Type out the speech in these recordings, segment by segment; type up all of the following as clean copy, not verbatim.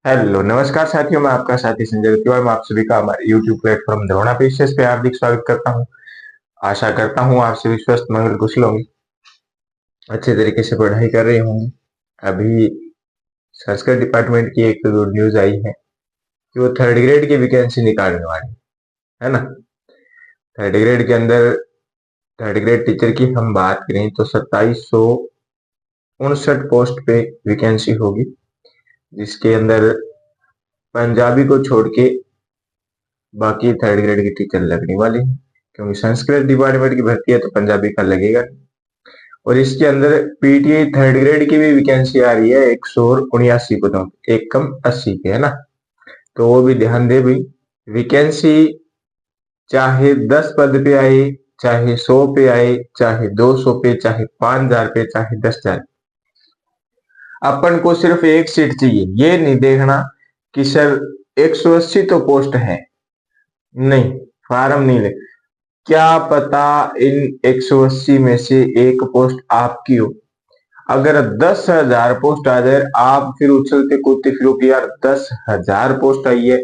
Hello नमस्कार साथियों, मैं आपका साथी संजय तिवारी। मैं आप सभी का हमारे YouTube प्लेटफॉर्म द्रोणा पेशेस पे हार्दिक स्वागत करता हूं। आशा करता हूं आप सभी स्वस्थ मंगल कुशल होंगे, अच्छे तरीके से पढ़ाई कर रहे होंगे। अभी संस्कृत डिपार्टमेंट की एक गुड न्यूज आई है कि वो थर्ड ग्रेड की वैकेंसी निकालने वाली है ना। थर्ड ग्रेड के अंदर थर्ड ग्रेड टीचर की हम बात करें तो 2759 पोस्ट पे वैकेंसी होगी, जिसके अंदर पंजाबी को छोड़ के बाकी थर्ड ग्रेड के टीचर लगने वाले हैं, क्योंकि संस्कृत डिपार्टमेंट की भर्ती है तो पंजाबी का लगेगा। और इसके अंदर पीटीआई थर्ड ग्रेड की भी वैकेंसी आ रही है 179 पदों की, एक कम 80 के, है ना। तो वो भी ध्यान दे भाई। वैकेंसी चाहे 10 पद पे आए, चाहे 100 पे आए, चाहे 200 पे, चाहे 5000 पे, चाहे 10,000, अपन को सिर्फ एक सीट चाहिए। ये नहीं देखना कि सर 180 तो पोस्ट है, नहीं, फार्म नहीं ले। क्या पता इन 180 में से एक पोस्ट आपकी हो। अगर 10,000 पोस्ट आ जाए, आप फिर उछलते कूदते फिरो कि यार 10,000 पोस्ट आई है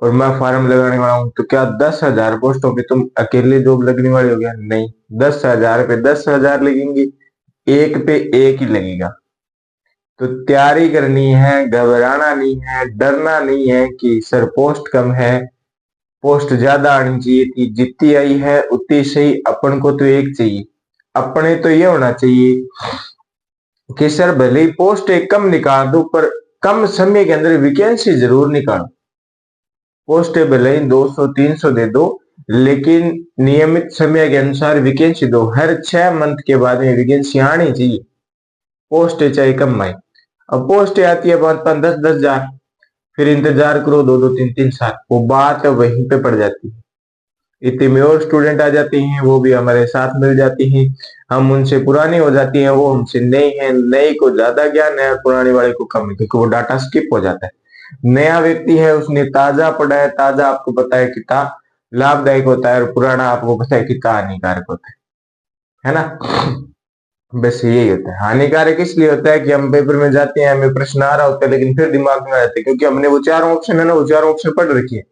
और मैं फार्म लगाने वाला हूं, तो क्या 10,000 पोस्टों पे तुम अकेले जॉब लगने वाले हो गया? नहीं, 10,000 पे 10,000 लगेंगे, एक पे एक ही लगेगा। तो तैयारी करनी है, घबराना नहीं है, डरना नहीं है कि सर पोस्ट कम है, पोस्ट ज्यादा आनी चाहिए थी, जितनी आई है उतनी सही। अपन को तो एक चाहिए। अपने तो ये होना चाहिए कि सर भले ही पोस्ट एक कम निकाल दो, पर कम समय के अंदर वैकेंसी जरूर निकालो। पोस्ट भले ही 200 300 दे दो, लेकिन नियमित समय के अनुसार वैकेंसी दो। हर 6 मंथ के बाद में वैकेंसी आनी चाहिए, पोस्ट चाहे कम आए। अब पोस्ट आती है 5 5 10 10 हजार, फिर इंतजार करो 2 2 3 3 साल, वो बात वहीं पे पड़ जाती है। इतने में और स्टूडेंट आ जाते हैं, वो भी हमारे साथ मिल जाते हैं। हम उनसे पुराने हो जाती हैं, वो हमसे नए हैं। नए को ज्यादा ज्ञान है, पुराने वाले को कम है, क्योंकि वो डाटा स्किप हो जाता है। नया व्यक्ति है, उसने ताजा पढ़ा है, ताजा आपको पता है कितना लाभदायक होता है, और पुराना आपको पता है कितना हानिकारक होता है ना। बस यही होता है। हानिकारक इसलिए होता है कि हम पेपर में जाते हैं, हमें प्रश्न आ रहा होता है, लेकिन फिर दिमाग में आ जाता है, क्योंकि हमने वो चारों ऑप्शन है ना, वो चारों ऑप्शन पढ़ रखी है।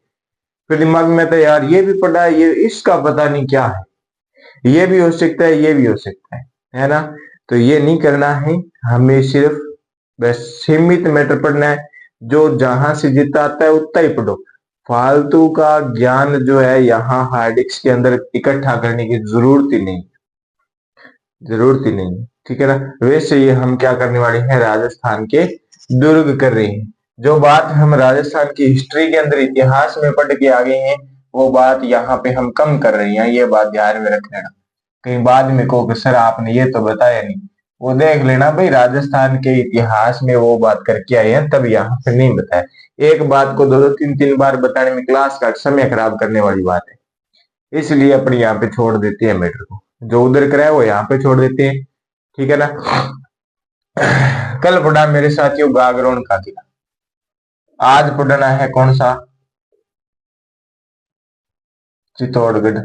फिर दिमाग में आता है यार ये भी पढ़ा है, ये इसका पता नहीं क्या है, ये भी हो सकता है, ये भी हो सकता है ना। तो ये नहीं करना है। हमें सिर्फ बस सीमित मैटर पढ़ना है, जो जहां से जितना आता है उतना ही पढ़ो। फालतू का ज्ञान जो है यहाँ हार्ड डिस्क के अंदर इकट्ठा करने की जरूरत ही नहीं, जरूरत ही नहीं, ठीक है ना। वैसे ये हम क्या करने वाले हैं, राजस्थान के दुर्ग कर रहे हैं। जो बात हम राजस्थान की हिस्ट्री के अंदर इतिहास में पढ़ के आ गए हैं, वो बात यहाँ पे हम कम कर रहे हैं। ये बात ध्यान में रख लेना। कहीं बाद में कहो कि सर आपने ये तो बताया नहीं, वो देख लेना भाई, राजस्थान के इतिहास में वो बात करके आए हैं, तब यहाँ पे नहीं बताया। एक बात को 2 2 3 3 बार बताने में क्लास का समय खराब करने वाली बात है, इसलिए अपने यहाँ पे छोड़ देते हैं मैटर को। जो उधर कराए वो यहाँ पे छोड़ देते हैं, ठीक है ना। कल पढ़ा मेरे साथियों गागरोन का किला, आज पढ़ना है कौन सा? चित्तौड़गढ़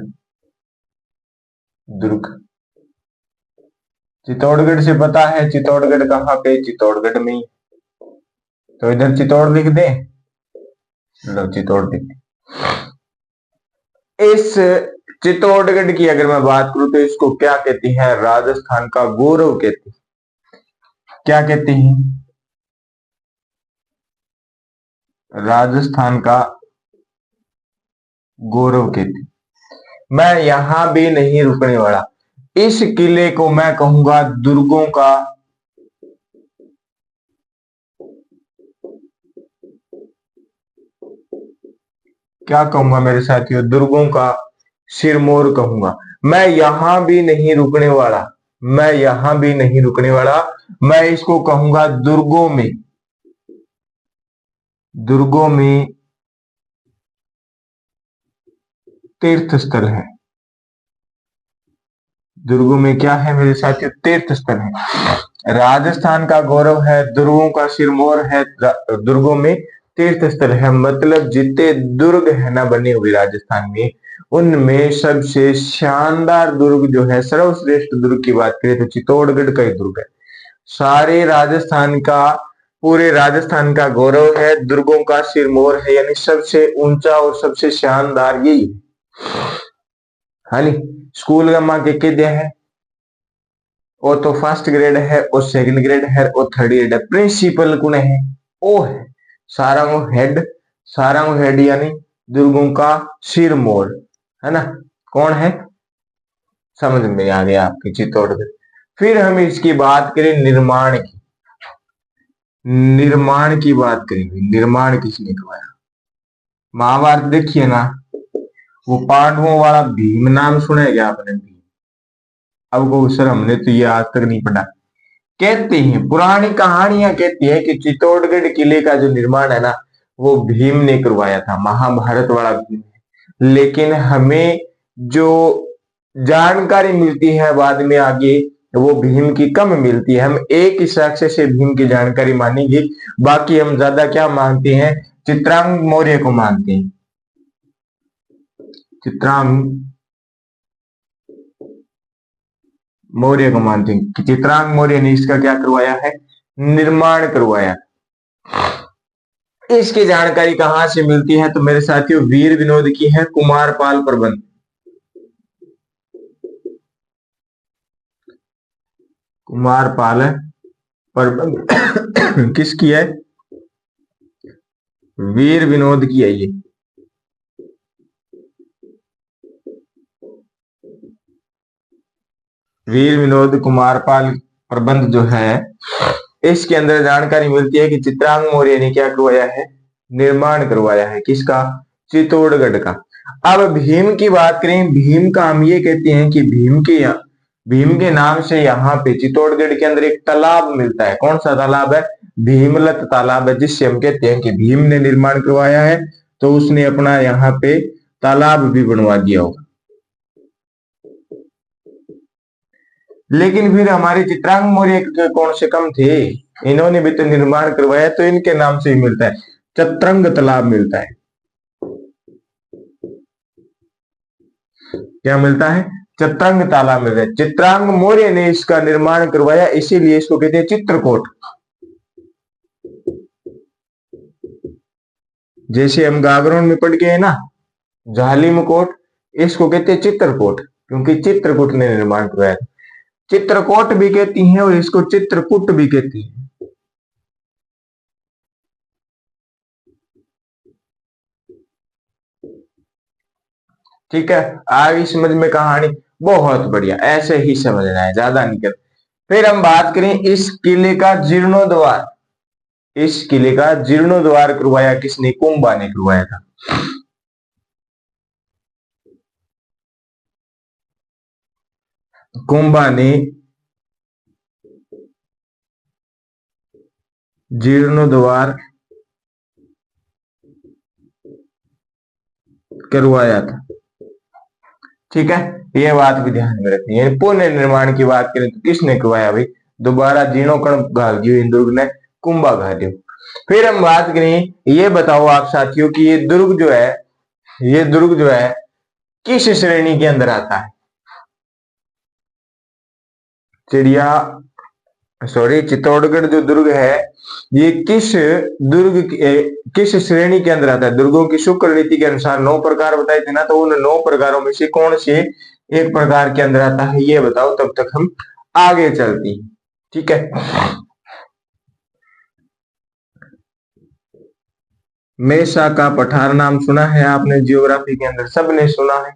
दुर्ग। चित्तौड़गढ़ से पता है चित्तौड़गढ़ कहाँ पे? चित्तौड़गढ़ में ही। तो इधर चित्तौड़ लिख दे, लो चित्तौड़ लिख दे। इस चित्तौड़गढ़ की अगर मैं बात करूं तो इसको क्या कहती है? राजस्थान का गौरव कहती। क्या कहती हैं? राजस्थान का गौरव कहती। मैं यहां भी नहीं रुकने वाला। इस किले को मैं कहूंगा दुर्गों का क्या कहूंगा मेरे साथियों? दुर्गों का सिरमौर कहूंगा। मैं यहां भी नहीं रुकने वाला, मैं यहां भी नहीं रुकने वाला। मैं इसको कहूंगा दुर्गों में, दुर्गों में तीर्थ स्थल है। दुर्गों में क्या है मेरे साथियों? तीर्थ स्थल है। राजस्थान का गौरव है, दुर्गों का सिरमौर है, दुर्गों में तीर्थ स्थल है। मतलब जितने दुर्ग है ना बने हुए राजस्थान में, उनमें सबसे शानदार दुर्ग जो है, सर्वश्रेष्ठ दुर्ग की बात करें तो चित्तौड़गढ़ का ही दुर्ग है। सारे राजस्थान का पूरे राजस्थान का गौरव है, दुर्गों का सिरमौर है, यानी सबसे ऊंचा और सबसे शानदार यही है नी। स्कूल का माँ के दिया है, वो तो फर्स्ट ग्रेड है, और सेकंड ग्रेड है, और थर्ड ग्रेड है। प्रिंसिपल कौन है? ओ है सारंग हेड यानी दुर्गों का सिरमौर, है ना। कौन है? समझ में आ गया आपके चित्तौड़गढ़। फिर हम इसकी बात करें निर्माण की बात करेंगे। निर्माण किसने करवाया? महाभारत देखिए ना, वो पांडवों वाला भीम नाम सुना है क्या आपने? भीम, अब को सर हमने तो ये आज तक नहीं पढ़ा। कहते हैं, पुरानी कहानियां कहती है कि चित्तौड़गढ़ किले का जो निर्माण है ना, वो भीम ने करवाया था, महाभारत वाला भीम। लेकिन हमें जो जानकारी मिलती है बाद में आगे, वो भीम की कम मिलती है। हम एक ही साक्ष्य से भीम की जानकारी मानेंगे, बाकी हम ज्यादा क्या मानते हैं? चित्रांग मौर्य को मानते हैं। चित्रांग मौर्य को मानते हैं कि चित्रांग मौर्य ने इसका क्या करवाया है? निर्माण करवाया। इसकी जानकारी कहां से मिलती है? तो मेरे साथियों, वीर विनोद की है, कुमारपाल प्रबंध। कुमारपाल प्रबंध किसकी है? वीर विनोद की है ये। वीर विनोद कुमारपाल प्रबंध जो है, इसके अंदर जानकारी मिलती है कि चित्रांग मौर्य ने क्या करवाया है? निर्माण करवाया है। किसका? चित्तौड़गढ़ का। अब भीम की बात करें, भीम का हम ये कहते हैं कि भीम के नाम से यहाँ पे चित्तौड़गढ़ के अंदर एक तालाब मिलता है। कौन सा तालाब है? भीमलत तालाब है, जिससे हम कहते हैं कि भीम ने निर्माण करवाया है, तो उसने अपना यहाँ पे तालाब भी बनवा दिया होगा। लेकिन फिर हमारे चित्रांग मौर्य कौन से कम थे? इन्होंने भी तो निर्माण करवाया, तो इनके नाम से ही मिलता है, चत्रंग तालाब मिलता है। क्या मिलता है? चत्रंग तालाब मिलता है। चित्रांग मौर्य ने इसका निर्माण करवाया, इसीलिए इसको कहते हैं चित्रकूट। जैसे हम गागरोन में पढ़ गए ना, जालिमकोट, इसको कहते हैं चित्रकूट, क्योंकि चित्रकूट ने निर्माण करवाया। चित्रकूट भी कहती हैं और इसको चित्रकूट भी कहती हैं। ठीक है, आ गई समझ में कहानी? बहुत बढ़िया, ऐसे ही समझना है, ज्यादा नहीं कर। फिर हम बात करें इस किले का जीर्णोद्वार। इस किले का जीर्णोद्वार करवाया किसने? कुंभा ने करवाया था। कुंभा ने जीर्णोद्वार करवाया था। ठीक है, ये बात भी ध्यान में रखनी है। पुनः निर्माण की बात करें तो किसने करवाया भाई? दोबारा जीर्णोकरण घाल दियो इन दुर्ग ने, कुंभा घाल दियो। फिर हम बात करें, ये बताओ आप साथियों कि ये दुर्ग जो है किस श्रेणी के अंदर आता है? चित्तौड़गढ़ जो दुर्ग है, ये किस श्रेणी के अंदर आता है? दुर्गों की शुक्र नीति के अनुसार 9 प्रकार बताए थे ना, तो उन 9 प्रकारों में से कौन से एक प्रकार के अंदर आता है, ये बताओ, तब तक हम आगे चलती हैं। ठीक है, मेसा का पठार नाम सुना है आपने? जियोग्राफी के अंदर सबने सुना है,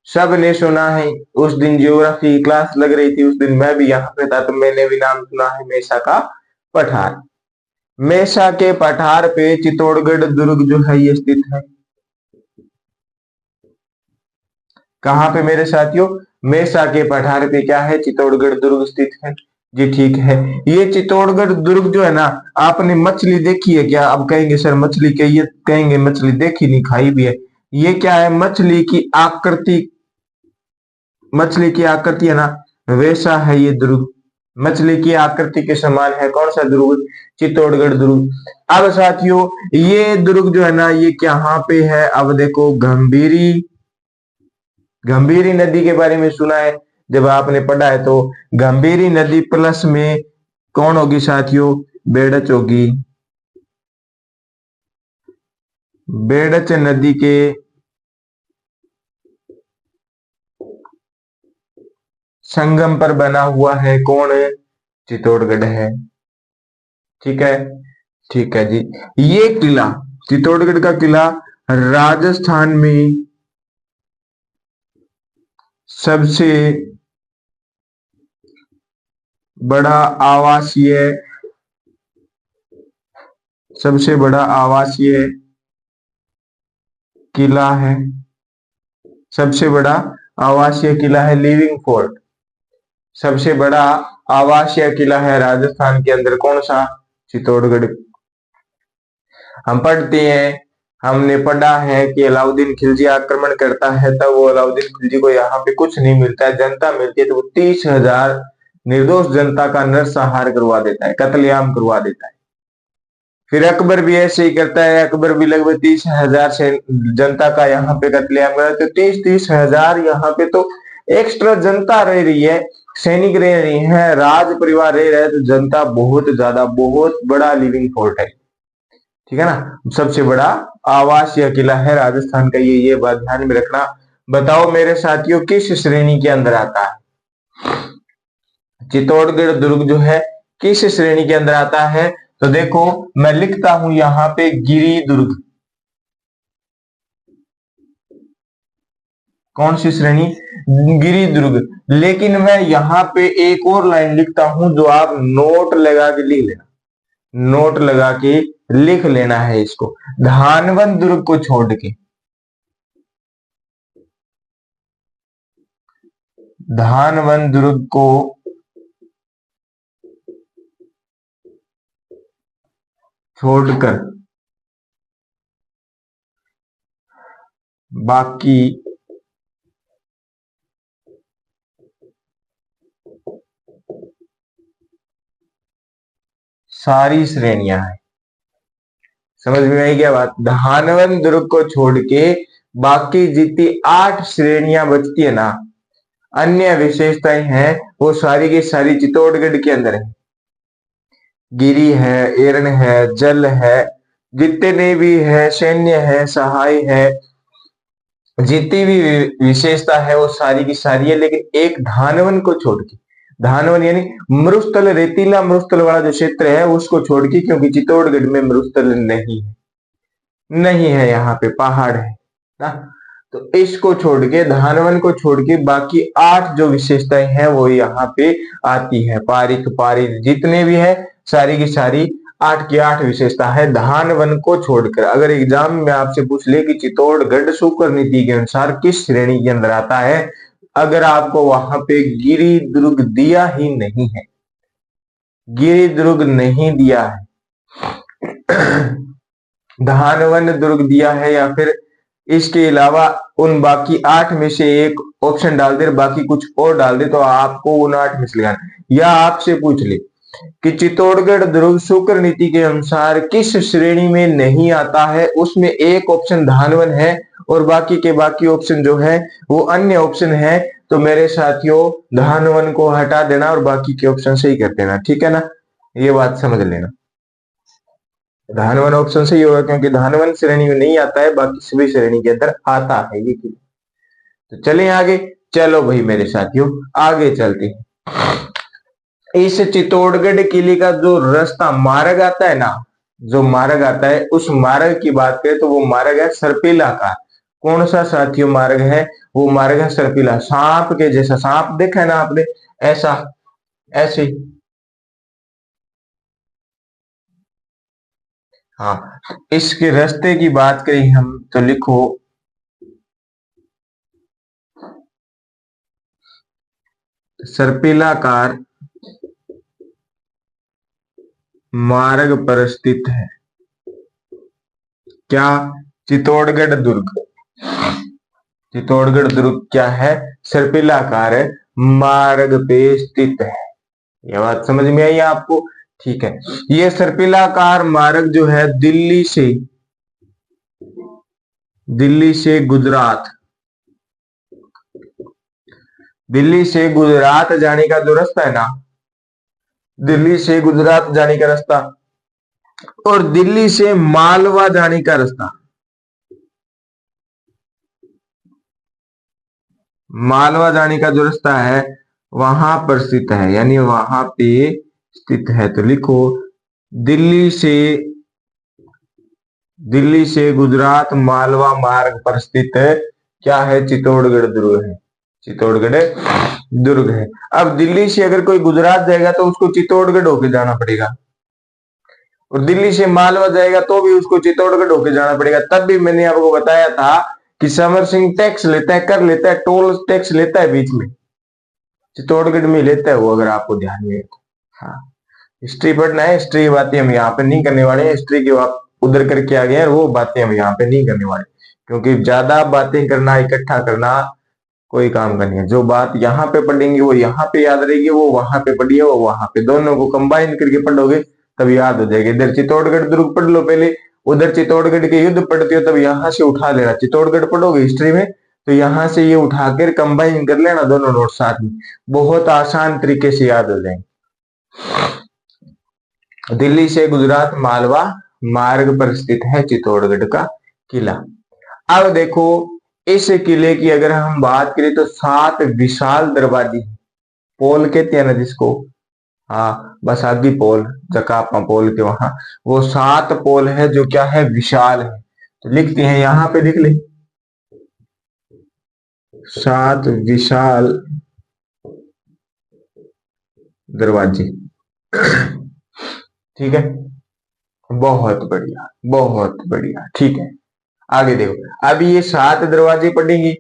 सबने सुना है। उस दिन जियोग्राफी की क्लास लग रही थी, उस दिन मैं भी यहाँ पे था, तो मैंने भी नाम सुना है मेसा का पठार। मेसा के पठार पे चित्तौड़गढ़ दुर्ग जो है ये स्थित है। कहां पे मेरे साथियों? मेसा के पठार पे क्या है? चित्तौड़गढ़ दुर्ग स्थित है। जी ठीक है। ये चित्तौड़गढ़ दुर्ग जो है ना, आपने मछली देखी है क्या? अब कहेंगे सर मछली कहेंगे मछली देखी नहीं, खाई भी है। ये क्या है? मछली की आकृति है ना, वैसा है ये दुर्ग। मछली की आकृति के समान है। कौन सा दुर्ग? चित्तौड़गढ़ दुर्ग। अब साथियों, ये दुर्ग जो है ना, ये कहाँ पे है? अब देखो, गंभीरी नदी के बारे में सुना है जब आपने पढ़ा है, तो गंभीरी नदी प्लस में कौन होगी साथियों? बेड़च होगी, बेड़च नदी के संगम पर बना हुआ है कौन? चित्तौड़गढ़ है। ठीक है, ठीक है जी। ये किला, चित्तौड़गढ़ का किला राजस्थान में सबसे बड़ा आवासीय, सबसे बड़ा आवासीय किला है, सबसे बड़ा आवासीय किला है लिविंग फोर्ट। सबसे बड़ा आवासीय किला है राजस्थान के अंदर कौन सा? चित्तौड़गढ़। हम पढ़ते हैं, हमने पढ़ा है कि अलाउद्दीन खिलजी आक्रमण करता है, तब वो अलाउद्दीन खिलजी को यहाँ पे कुछ नहीं मिलता है, जनता मिलती है, तो वो 30,000 निर्दोष जनता का नरसंहार करवा देता है, कत्लेआम करवा देता है। फिर अकबर भी ऐसे ही करता है, अकबर भी लगभग 30,000 से जनता का यहाँ पे कत्लेआम कर, तो 30,000 यहाँ पे तो एक्स्ट्रा जनता रह रही है, सैनिक रह रही है, राज परिवार रह रहा है, तो जनता बहुत ज्यादा, बहुत बड़ा लिविंग फोर्ट है। ठीक है ना, सबसे बड़ा आवासीय किला है राजस्थान का ये बात ध्यान में रखना। बताओ मेरे साथियों किस श्रेणी के अंदर आता है? चित्तौड़गढ़ दुर्ग जो है किस श्रेणी के अंदर आता है? तो देखो मैं लिखता हूं यहां पे गिरि दुर्ग। कौन सी श्रेणी? गिरि दुर्ग। लेकिन मैं यहां पे एक और लाइन लिखता हूं जो आप नोट लगा के लिख लेना, नोट लगा के लिख लेना है इसको। धानवंत दुर्ग को छोड़ के, धानवंत दुर्ग को छोड़कर बाकी सारी श्रेणियां हैं। समझ में आई क्या बात? धानवंत दुर्ग को छोड़ के बाकी जितनी 8 श्रेणियां बचती है ना, अन्य विशेषताएं हैं, वो सारी की सारी चित्तौड़गढ़ के अंदर है। गिरी है, एरण है, जल है, जितने भी है, सैन्य है, सहाय है, जितनी भी विशेषता है वो सारी की सारी है। लेकिन एक धानवन को छोड़ के, धानवन यानी मरुस्थल, रेतीला मरुस्थल वाला जो क्षेत्र है उसको छोड़ के, क्योंकि चित्तौड़गढ़ में मरुस्थल नहीं है, नहीं है, यहाँ पे पहाड़ है ना। तो इसको छोड़ के, धानवन को छोड़ के बाकी 8 जो विशेषताएं हैं वो यहाँ पे आती है। पारिक, पारित, जितने भी है सारी की सारी 8 की 8 विशेषता है धानवन को छोड़कर। अगर एग्जाम में आपसे पूछ ले कि चित्तौड़गढ़ शुक्र नीति के अनुसार किस श्रेणी के अंदर आता है, अगर आपको वहां पे गिरि दुर्ग दिया ही नहीं है, गिरि दुर्ग नहीं दिया है, धानवन दुर्ग दिया है, या फिर इसके अलावा उन बाकी 8 में से एक ऑप्शन डाल दे, बाकी कुछ और डाल दे, तो आपको उन 8 में से लगाना। या आपसे पूछ ले कि चित्तौड़गढ़ दुर्ग शुक्र नीति के अनुसार किस श्रेणी में नहीं आता है, उसमें एक ऑप्शन धानवन है और बाकी के बाकी ऑप्शन जो है वो अन्य ऑप्शन है, तो मेरे साथियों धानवन को हटा देना और बाकी के ऑप्शन सही कर देना। ठीक है ना, ये बात समझ लेना। धानवन ऑप्शन सही होगा क्योंकि धानवन श्रेणी में नहीं आता है, बाकी सभी श्रेणी के अंदर आता है ये किला। तो चलें आगे, चलो भाई मेरे साथियों आगे चलते हैं। इस चित्तौड़गढ़ किले का जो रास्ता मार्ग आता है ना, जो मार्ग आता है, उस मार्ग की बात करें तो वो मार्ग है सर्पिला का। कौन सा साथियों मार्ग है? वो मार्ग है सर्पिला, सांप के जैसा, सांप देखा है ना आपने, ऐसा, ऐसे। हाँ, इसके रास्ते की बात करें हम तो लिखो सर्पिलाकार मार्ग पर स्थित है। क्या? चित्तौड़गढ़ दुर्ग। चित्तौड़गढ़ दुर्ग क्या है? सर्पिलाकार मार्ग पे स्थित है। यह बात समझ में आई आपको? ठीक है, ये सर्पिलाकार मार्ग जो है दिल्ली से गुजरात, दिल्ली से गुजरात जाने का जो रास्ता है ना, दिल्ली से गुजरात जाने का रास्ता, और दिल्ली से मालवा जाने का रास्ता, मालवा जाने का जो रास्ता है वहां पर स्थित है, यानी वहां पे स्थित है। तो लिखो दिल्ली से, दिल्ली से गुजरात मालवा मार्ग पर स्थित है, क्या है, चित्तौड़गढ़ दुर्ग है, चित्तौड़गढ़ दुर्ग है। अब दिल्ली से अगर कोई गुजरात जाएगा तो उसको चित्तौड़गढ़ होके जाना पड़ेगा, और दिल्ली से मालवा जाएगा तो भी उसको चित्तौड़गढ़ होके जाना पड़ेगा। तब भी मैंने आपको बताया था कि समर सिंह टैक्स लेता है, कर लेता है, टोल टैक्स लेता है बीच में, चित्तौड़गढ़ में लेता है वो, अगर आपको ध्यान में है तो। हाँ, हिस्ट्री पढ़ना है, हिस्ट्री बातें हम यहाँ पे नहीं करने वाले हैं, हिस्ट्री की आप उधर करके आ गए हैं, वो बातें हम यहाँ पे नहीं करने वाले, क्योंकि ज्यादा बातें करना, इकट्ठा करना कोई काम का नहीं है। जो बात यहाँ पे पढ़ेंगे वो यहाँ पे याद रहेगी, वो वहां पे पढ़िए वो वहां पे, दोनों को कंबाइन करके पढ़ोगे तब याद हो जाएगा। इधर चित्तौड़गढ़ दुर्ग पढ़ लो पहले, उधर चित्तौड़गढ़ के युद्ध पढ़ते हो तब यहाँ से उठा लेना, चित्तौड़गढ़ पढ़ोगे हिस्ट्री में तो यहाँ से ये उठाकर कंबाइन कर लेना दोनों नोट साथ में, बहुत आसान तरीके से याद हो जाएंगे। दिल्ली से गुजरात मालवा मार्ग पर स्थित है चित्तौड़गढ़ का किला। अब देखो इस किले की अगर हम बात करें तो 7 विशाल दरवाजे, पोल कहते हैं ना जिसको, हाँ बस आदि पोल, जकापा पोल के वहां, वो 7 पोल है जो क्या है, विशाल है। तो लिखते हैं यहां पे, लिख ले 7 विशाल दरवाजे। ठीक है, बहुत बढ़िया, बहुत बढ़िया, ठीक है। आगे देखो, अभी ये 7 दरवाजे पढ़ेंगे,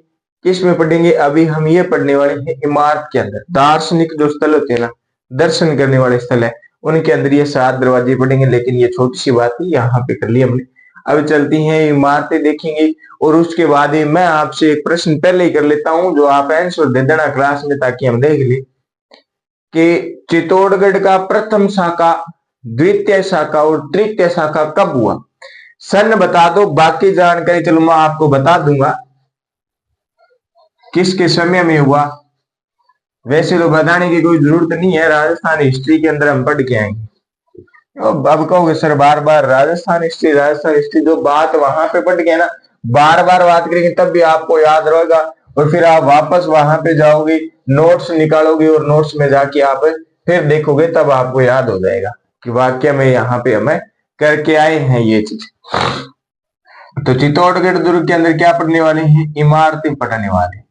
किस में पढ़ेंगे, अभी हम ये पढ़ने वाले हैं इमारत के अंदर, दार्शनिक जो स्थल होते हैं ना, दर्शन करने वाले स्थल है, उनके अंदर ये 7 दरवाजे पढ़ेंगे। लेकिन ये छोटी सी बात है, यहाँ पे कर ली हमने। अब चलती हैं इमारतें देखेंगे, और उसके बाद ही मैं आपसे एक प्रश्न पहले ही कर लेता हूं, जो आप आंसर दे देना क्लास में, ताकि हम देख ले कि चित्तौड़गढ़ का प्रथम शाखा, द्वितीय शाखा और तृतीय शाखा कब हुआ, सन बता दो। बाकी जानकारी चलो मैं आपको बता दूंगा किसके समय में हुआ, वैसे तो बताने की कोई जरूरत नहीं है, राजस्थान हिस्ट्री के अंदर हम पढ़ के आएंगे। अब कहोगे सर बार बार राजस्थान हिस्ट्री, राजस्थान हिस्ट्री, जो बात वहां पे पढ़ के ना बार बार बात करेंगे तब भी आपको याद रहेगा, और फिर आप वापस वहां पे जाओगे, नोट्स निकालोगे और नोट्स में जाके आप फिर देखोगे, तब आपको याद हो जाएगा कि वाक्य में यहाँ पे हमें करके आए हैं ये चीज। तो चित्तौड़गढ़ दुर्ग के अंदर क्या पढ़ने वाले हैं, इमारतें पढ़ने वाले।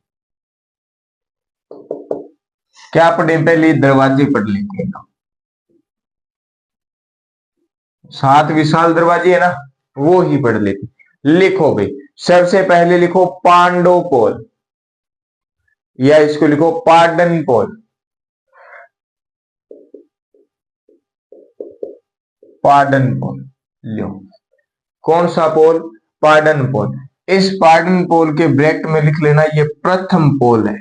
क्या पढ़े, पहले दरवाजे पढ़ लेते हैं। 7 विशाल दरवाजे है ना, वो ही पढ़ लेते। लिखो भाई, सबसे पहले लिखो पांडव पोल, या इसको लिखो पाडन पोल, पाडन पोल लो। कौन सा पोल, पाडन पोल। इस पाडन पोल के ब्रैकेट में लिख लेना ये प्रथम पोल है,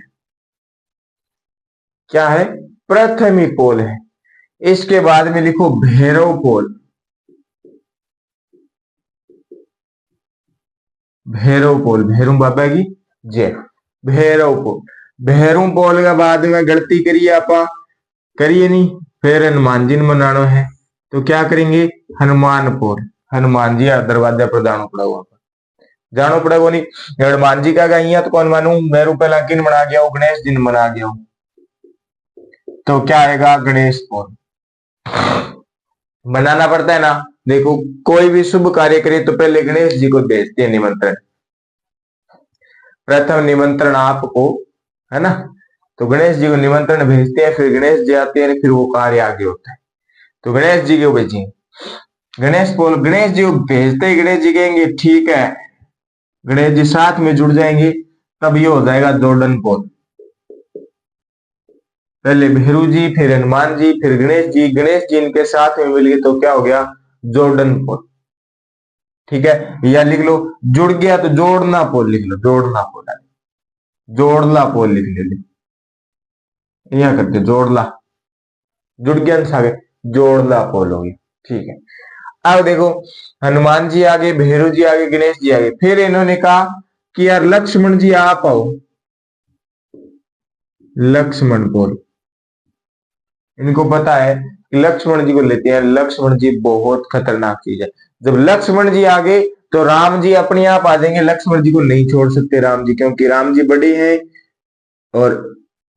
क्या है, प्रथम ही पोल है। इसके बाद में लिखो भैरव पोल, भैरव पोल, भैरव बाबा की जय, भैरव पोल। भैरव पोल के बाद में गलती करिए आप, करिए नहीं, फिर हनुमान जी ने मनाना है तो क्या करेंगे, हनुमान पोल, हनुमान जी दरवाजा पर जानो पड़ा हुआ, जानो पड़ा वो नहीं, हनुमान जी का गई तो कौन मानू, मैं पहला किन मना गया हूं, गणेश जी ने मना गया हूं, तो क्या आएगा, गणेश पोल। मनाना पड़ता है ना, देखो कोई भी शुभ कार्य करे तो पहले गणेश जी को भेजते हैं निमंत्रण, प्रथम निमंत्रण आपको, है ना, तो गणेश जी को निमंत्रण भेजते हैं, फिर गणेश जी आते हैं, फिर वो कार्य आगे होता है। तो गणेश जी को भेजेंगे, गणेश पोल, गणेश जी को भेजते ही गणेश जी कहेंगे ठीक है, गणेश जी साथ में जुड़ जाएंगे, तब ये हो जाएगा जॉर्डन पोल। पहले भैरू जी, फिर हनुमान जी, फिर गणेश जी, गणेश जी इनके साथ में मिल गए तो क्या हो गया, जॉर्डन पोल। ठीक है, या लिख लो, जुड़ गया तो जोड़ना पोल लिख लो, जोड़ना पोल, जोड़ला पोल लिख ले, यहां करते जोड़ला, जुड़ गया सागे, जोड़ला पोल हो गया। ठीक है, अब देखो हनुमान जी आगे, भैरू जी आगे, गणेश जी आगे, फिर इन्होंने कहा कि यार लक्ष्मण जी आप आओ, लक्ष्मण पोल। इनको पता है लक्ष्मण जी को लेते हैं। लक्ष्मण जी बहुत खतरनाक चीज है। जब लक्ष्मण जी आ गए तो राम जी अपने आप आ जाएंगे। लक्ष्मण जी को नहीं छोड़ सकते राम जी, क्योंकि राम जी बड़े हैं और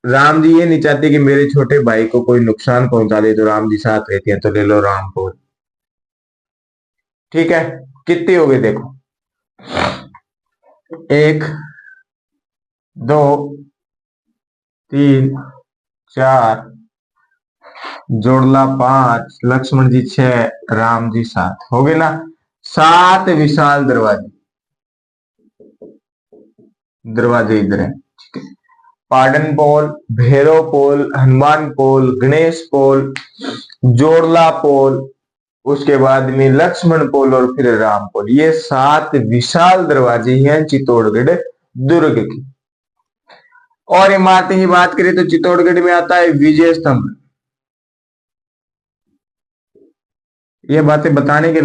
राम जी ये नहीं चाहते कि मेरे छोटे भाई को कोई नुकसान पहुंचा दे, तो राम जी साथ रहते हैं। तो ले लो राम को। ठीक है, कितने हो गए देखो, 1 2 3 4, जोड़ला 5, लक्ष्मण जी 6, राम जी 7, हो गए ना। 7 विशाल दरवाजे, दरवाजे इधर है। ठीक है, पाडन पोल, भैरव पोल, हनुमान पोल, गणेश पोल, जोड़ला पोल, उसके बाद में लक्ष्मण पोल और फिर राम पोल। ये 7 विशाल दरवाजे हैं चित्तौड़गढ़ दुर्ग की। और इमारतें की बात करें तो चित्तौड़गढ़ में आता है विजय स्तंभ। ये बातें बताने के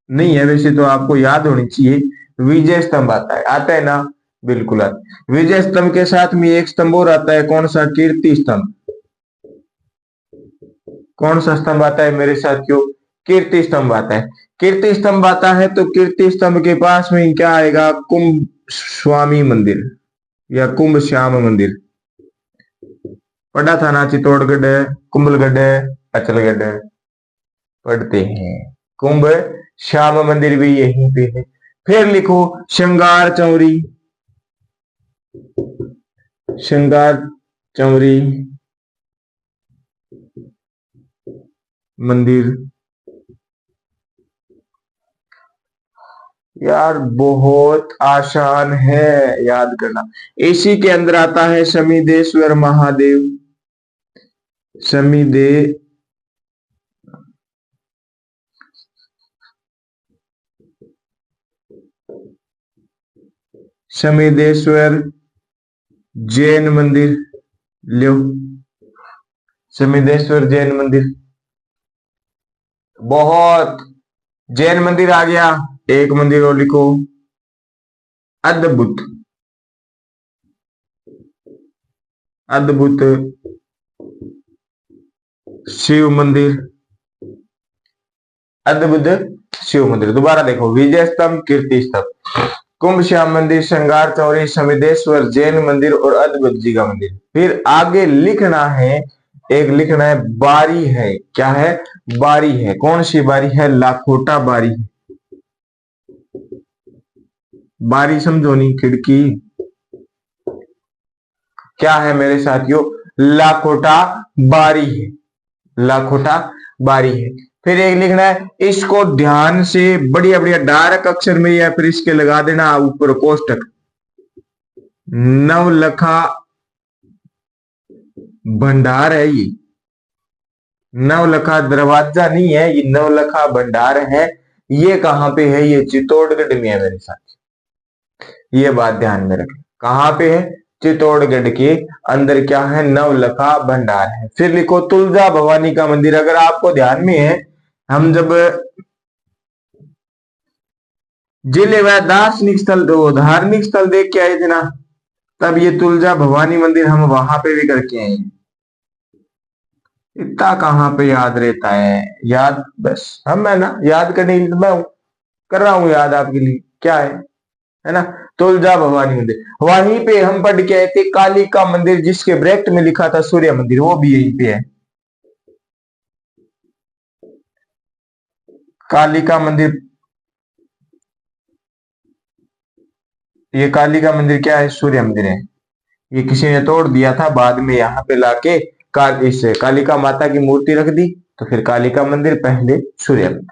नहीं है, वैसे तो आपको याद होनी चाहिए। विजय स्तंभ आता है ना, बिल्कुल आता है। विजय स्तंभ के साथ में एक स्तंभ और आता है, कौन सा? कीर्ति स्तंभ। कौन सा स्तंभ आता है मेरे साथियों? कीर्ति स्तंभ आता है। कीर्ति स्तंभ आता है तो कीर्ति स्तंभ के पास में क्या आएगा? कुंभ स्वामी मंदिर या कुंभ श्याम मंदिर। पढ़ा था ना, चित्तौड़गढ़ कुंभलगढ़ अचलगढ़ पढ़ते हैं। कुंभ श्याम मंदिर भी यहीं पे है। फिर लिखो श्रृंगार चौरी, श्रृंगार चौरी मंदिर। यार बहुत आसान है याद करना। इसी के अंदर आता है शमिदेश्वर महादेव। शमिदे शमिदेश्वर जैन मंदिर। लो, शमिदेश्वर जैन मंदिर। बहुत, जैन मंदिर आ गया। एक मंदिर और लिखो, अद्भुत, अद्भुत शिव मंदिर। अद्भुत शिव मंदिर। दोबारा देखो, विजय स्तंभ, कीर्ति स्तंभ, कुंभ श्याम मंदिर, श्रृंगार चौरी, शमिदेश्वर जैन मंदिर और अद्भुत जी का मंदिर। फिर आगे लिखना है, एक लिखना है बारी है। क्या है? बारी है। कौन सी बारी है? लाखोटा बारी। बारी समझो नहीं, खिड़की। क्या है मेरे साथियों? लाखोटा बारी है। लाखोटा बारी है। फिर एक लिखना है, इसको ध्यान से बढ़िया बढ़िया डार्क अक्षर में या फिर इसके लगा देना ऊपर कोष्टक, नवलखा भंडार है ये। नवलखा दरवाजा नहीं है, ये नवलखा भंडार है। ये कहां पे है? ये चित्तौड़गढ़ में है मेरे साथ। ये बात ध्यान में रखें। कहां पे है? चित्तौड़गढ़ के अंदर क्या है? नवलखा भंडार है। फिर लिखो तुलजा भवानी का मंदिर। अगर आपको ध्यान में है, हम जब जिले व दार्शनिक स्थल, धार्मिक स्थल देख के आए थे ना, तब ये तुलजा भवानी मंदिर हम वहां पे भी करके आए हैं। इतना कहाँ पे याद रहता है? याद बस हम है ना, याद करने के लिए मैं कर रहा हूं याद आपके लिए। क्या है ना, तुलजा भवानी मंदिर। वहीं पे हम पढ़ के आए थे काली का मंदिर, जिसके ब्रैकेट में लिखा था सूर्य मंदिर, वो भी यहीं पे है। काली का मंदिर, ये काली का मंदिर क्या है? सूर्य मंदिर है। ये किसी ने तोड़ दिया था, बाद में यहाँ पे लाके इस कालिका माता की मूर्ति रख दी, तो फिर कालिका मंदिर, पहले सूर्य मंदिर।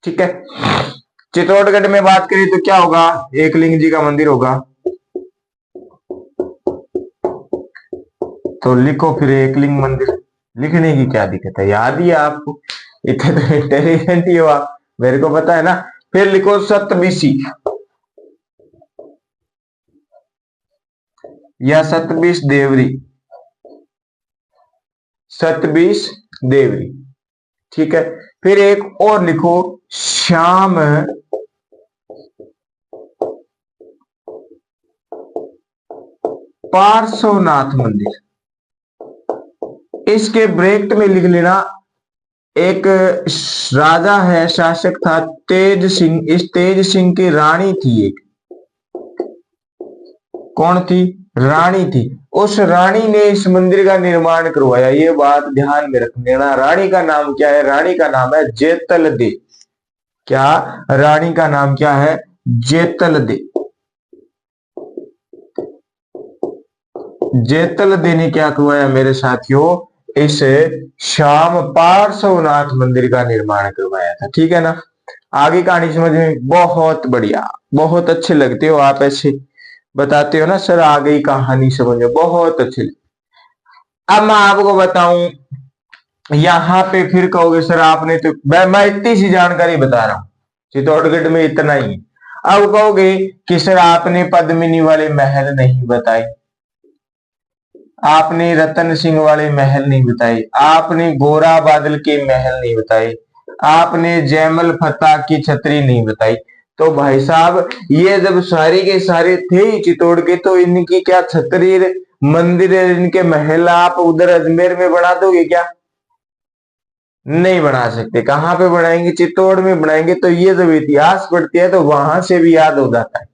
ठीक है। चित्तौड़गढ़ में बात करें तो क्या होगा? एकलिंग जी का मंदिर होगा। तो लिखो फिर एकलिंग मंदिर। लिखने की क्या दिक्कत है? याद ही है आपको, इतने तो इंटेलिजेंट ही हो आप, मेरे को पता है ना। फिर लिखो सतबिसी या सतबिस देवरी। सतबिस देवरी। ठीक है। फिर एक और लिखो, श्याम पार्श्वनाथ मंदिर। इसके ब्रैकेट में लिख लेना एक राजा है, शासक था तेज सिंह। इस तेज सिंह की रानी थी एक। कौन थी? रानी थी। उस रानी ने इस मंदिर का निर्माण करवाया। ये बात ध्यान में रख लेना। रानी का नाम क्या है? रानी का नाम है जेतल दे। क्या? रानी का नाम क्या है? जेतल दे। जेतल दे ने क्या करवाया मेरे साथियों? इस श्याम पार्श्वनाथ मंदिर का निर्माण करवाया था। ठीक है ना? आगे कहानी समझ में? बहुत बढ़िया, बहुत अच्छे लगते हो आप, ऐसे बताते हो ना सर, आ गई कहानी समझ में, बहुत अच्छे। अब मैं आपको बताऊं, यहाँ पे फिर कहोगे सर आपने तो, मैं इतनी सी जानकारी बता रहा हूं, चित्तौड़गढ़ में इतना ही है। अब कहोगे कि सर आपने पद्मिनी वाले महल नहीं बताए, आपने रतन सिंह वाले महल नहीं बताए, आपने गोरा बादल के महल नहीं बताए, आपने जयमल फतेह की छतरी नहीं बताई। तो भाई साहब, ये जब सारे के सारे थे ही चित्तौड़ के, तो इनकी क्या छतरी, मंदिर, इनके महल आप उधर अजमेर में बना दोगे क्या? नहीं बना सकते। कहां पे बनाएंगे? चित्तौड़ में बनाएंगे। तो ये जब इतिहास पढ़ती है तो वहां से भी याद हो जाता है,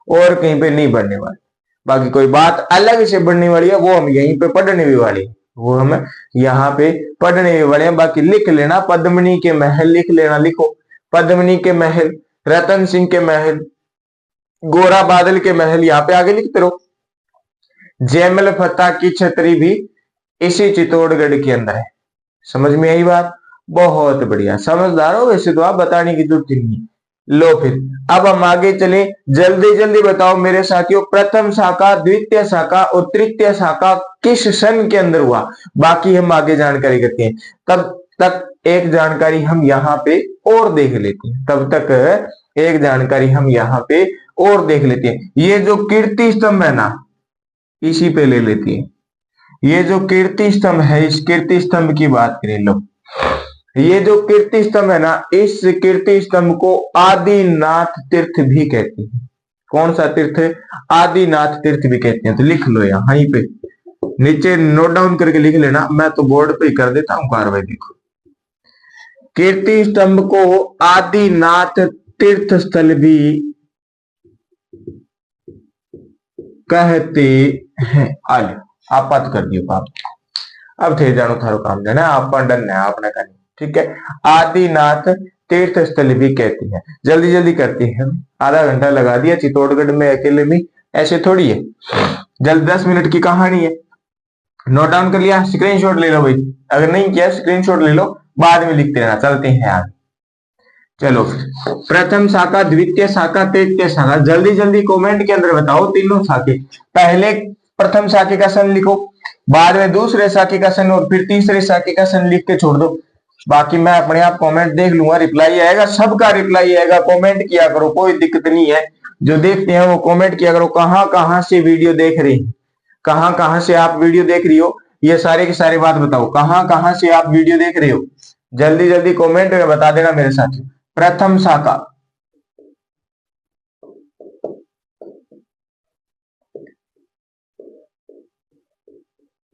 और कहीं पे नहीं बढ़ने वाली। बाकी कोई बात अलग से बढ़ने वाली है, वो हम यहीं पे पढ़ने भी वाली है, वो हम यहाँ पे पढ़ने भी वाले हैं। बाकी लिख लेना, पद्मिनी के महल लिख लेना, लिखो पद्मिनी के महल, रतन सिंह के महल, गोरा बादल के महल, यहाँ पे आगे लिखते रहो। जयमल फतेह की छतरी भी इसी चित्तौड़गढ़ के अंदर है। समझ में आई बात? बहुत बढ़िया, समझदार हो वैसे तो आप, बताने की जरूरत नहीं है। लो फिर, अब हम आगे चले। जल्दी जल्दी बताओ मेरे साथियों, प्रथम शाखा, द्वितीय शाखा और तृतीय शाखा किस सन के अंदर हुआ? बाकी हम आगे जानकारी करते हैं। तब तक एक जानकारी हम यहाँ पे और देख लेते हैं। तब तक एक जानकारी हम यहाँ पे और देख लेते हैं। ये जो कीर्ति स्तंभ है ना, इसी पे ले लेती है। ये जो कीर्ति स्तंभ है, इस कीर्ति स्तंभ की बात करें। लो, ये जो कीर्ति स्तंभ है ना, इस कीर्ति स्तंभ को आदिनाथ तीर्थ भी कहते हैं। कौन सा तीर्थ? आदिनाथ तीर्थ भी कहते हैं। तो लिख लो यहीं पे, नीचे नोट डाउन करके लिख लेना, मैं तो बोर्ड पे ही कर देता हूं कार्रवाई। देखो, कीर्ति स्तंभ को आदिनाथ तीर्थ स्थल भी कहते हैं। आज आपात कर दियो पाप, अब थे जानो थारो काम देना, आप डन है आपने करनी। ठीक है, आदिनाथ तीर्थ स्थल भी कहती है। जल्दी जल्दी करती है, आधा घंटा लगा दिया चित्तौड़गढ़ में अकेले में, ऐसे थोड़ी है। जल्द 10 मिनट की कहानी है। नोट डाउन कर लिया? स्क्रीनशॉट ले लो भाई, अगर नहीं किया स्क्रीनशॉट ले लो, बाद में लिखते रहना। चलते हैं आगे। चलो फिर, प्रथम शाखा, द्वितीय शाखा, तृतीय शाखा, जल्दी जल्दी कमेंट के अंदर बताओ तीनों शाखे। पहले प्रथम शाखे का सन लिखो, बाद में दूसरे शाखे का सन, और फिर तीसरे शाखे का सन लिख के छोड़ दो। बाकी मैं अपने आप कमेंट देख लूंगा, रिप्लाई आएगा, सबका रिप्लाई आएगा। कमेंट किया करो, कोई दिक्कत नहीं है। जो देखते हैं वो कमेंट किया करो, कहां कहां से वीडियो देख रहे हैं, कहां कहां से आप वीडियो देख रही हो, ये सारे की सारी बात बताओ, कहां कहां से आप वीडियो देख रहे हो। जल्दी जल्दी कमेंट में बता देना मेरे साथ। प्रथम शाखा,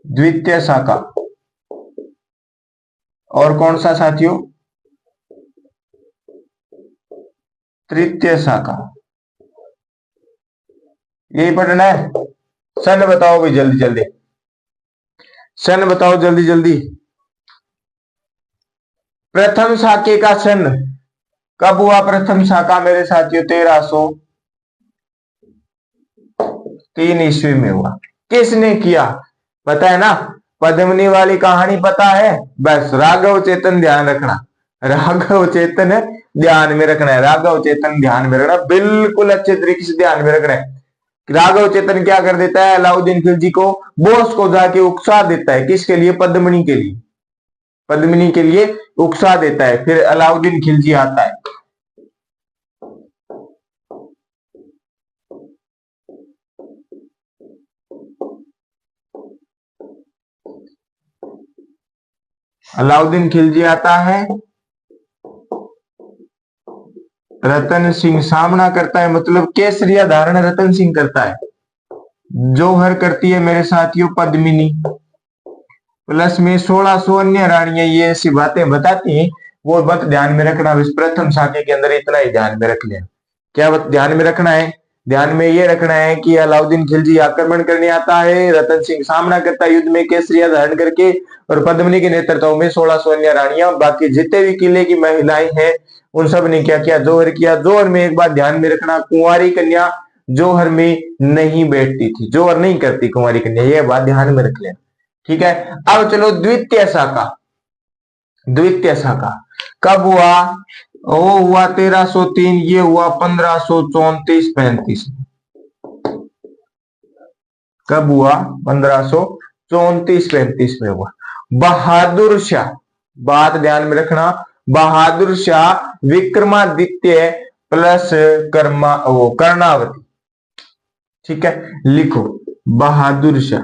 द्वितीय शाखा, और कौन सा साथियों? तृतीय शाखा। यही पढ़ना है। सन बताओ भाई, जल्दी जल्दी सन बताओ, जल्दी जल्दी। प्रथम शाखे का सन कब हुआ? प्रथम शाखा मेरे साथियों 1303 ईस्वी में हुआ। किसने किया? पता है ना? पद्मिनी वाली कहानी पता है? बस राघव चेतन ध्यान रखना, राघव चेतन ध्यान में रखना है, राघव चेतन ध्यान में रखना, बिल्कुल अच्छे तरीके से ध्यान में रखना है। राघव चेतन क्या कर देता है? अलाउद्दीन खिलजी को, बोस को जाके उकसा देता है। किसके लिए? पद्मिनी के लिए, पद्मिनी के लिए उकसा देता है। फिर अलाउद्दीन खिलजी आता है। अलाउद्दीन खिलजी आता है, रतन सिंह सामना करता है, मतलब केसरिया धारण रतन सिंह करता है। जौहर करती है मेरे साथियों पद्मिनी, प्लस में 1600 अन्य रानियां, ये ऐसी बातें बताती हैं, वो बात ध्यान में रखना। इस प्रथम शाखे के अंदर इतना ही ध्यान में रख लें। क्या ध्यान में रखना है? ध्यान में ये रखना है कि अलाउद्दीन खिलजी आक्रमण करने आता है, रतन सिंह सामना करता है युद्ध में केसरिया धारण करके, और पद्मिनी के नेतृत्व में 1600 अन्य रानियां, बाकी जितने भी किले की महिलाएं हैं उन सब ने क्या किया? जौहर किया। जौहर में एक बात ध्यान में रखना, कुंवारी कन्या जौहर में नहीं बैठती थी, जौहर नहीं करती कुंवारी कन्या, यह बात ध्यान में रख लेना। ठीक है, अब चलो द्वितीय शाखा। द्वितीय शाखा कब हुआ? वो हुआ 1303, ये हुआ 1534-35। कब हुआ? 1534-35 में हुआ। बहादुर शाह, बात ध्यान में रखना, बहादुर शाह विक्रमादित्य प्लस कर्णावती। ठीक है, लिखो बहादुर शाह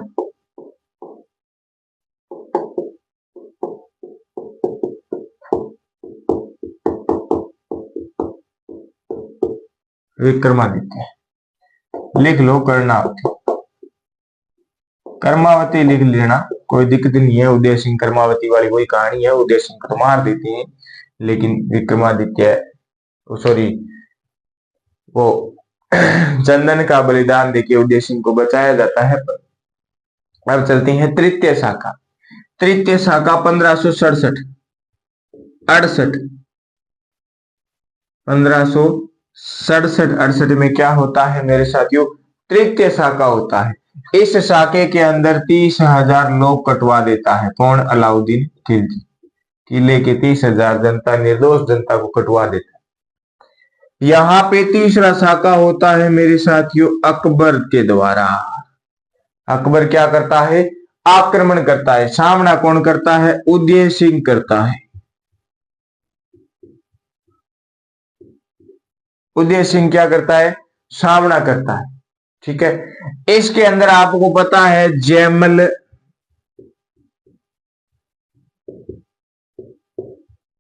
विक्रमादित्य, लिख लो कर्णावती। कर्मावती लिख लेना, कोई दिक्कत नहीं है। उदय सिंह कर्मावती वाली वही कहानी है, उदय सिंह को तो मार देते हैं, लेकिन विक्रमादित्य सॉरी वो चंदन का बलिदान देके उदय सिंह को बचाया जाता है। अब चलते हैं तृतीय शाखा। तृतीय शाखा 1567 68 1567-68 में क्या होता है मेरे साथियों? तृतीय शाखा होता है। इस शाखे के अंदर 30,000 लोग कटवा देता है। कौन? अलाउद्दीन खिलजी। किले के 30,000 जनता, निर्दोष जनता को कटवा देता है। यहाँ पे तीसरा शाखा होता है मेरे साथियों अकबर के द्वारा। अकबर क्या करता है? आक्रमण करता है। सामना कौन करता है? उदय सिंह करता है। उदय सिंह क्या करता है? सामना करता है। ठीक है, इसके अंदर आपको पता है जयमल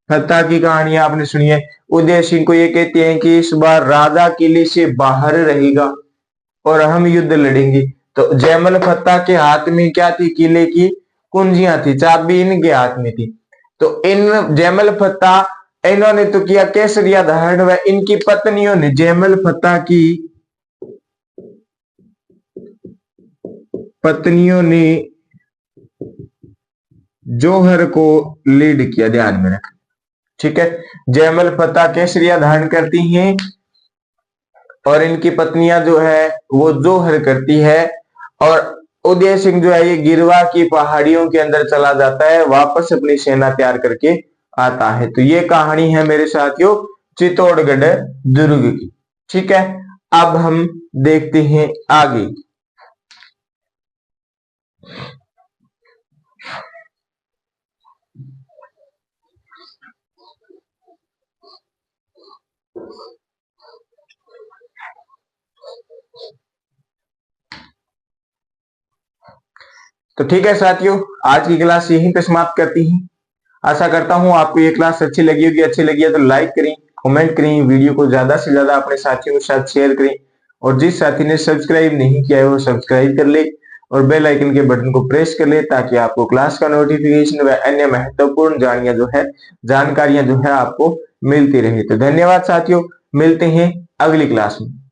फतह की कहानी आपने सुनी है। उदय सिंह को ये कहते हैं कि इस बार राजा किले से बाहर रहेगा और हम युद्ध लड़ेंगे। तो जयमल फतह के हाथ में क्या थी? किले की कुंजियां थी, चाबी इनके हाथ में थी। तो इन जयमल फतह इन्होंने तो किया केसरिया धारण, व इनकी पत्नियों ने जयमल फतह की पत्नियों ने जौहर को लीड किया, ध्यान में रखना। ठीक है, जयमल फतह केसरिया धारण करती हैं और इनकी पत्नियां जो है वो जौहर करती है, और उदय सिंह जो है ये गिरवा की पहाड़ियों के अंदर चला जाता है, वापस अपनी सेना तैयार करके आता है। तो ये कहानी है मेरे साथियों चित्तौड़गढ़ दुर्ग की। ठीक है, अब हम देखते हैं आगे। तो ठीक है साथियों, आज की क्लास यहीं पे समाप्त करती हैं। आशा करता हूं आपको ये क्लास अच्छी लगी होगी। अच्छी लगी है तो लाइक करें, कमेंट करें, वीडियो को ज्यादा से ज्यादा अपने साथियों के साथ शेयर करें, और जिस साथी ने सब्सक्राइब नहीं किया है वो सब्सक्राइब कर ले और बेल आइकन के बटन को प्रेस कर ले, ताकि आपको क्लास का नोटिफिकेशन व अन्य महत्वपूर्ण जानकारियां जो है आपको मिलती रहे। तो धन्यवाद साथियों, मिलते हैं अगली क्लास में।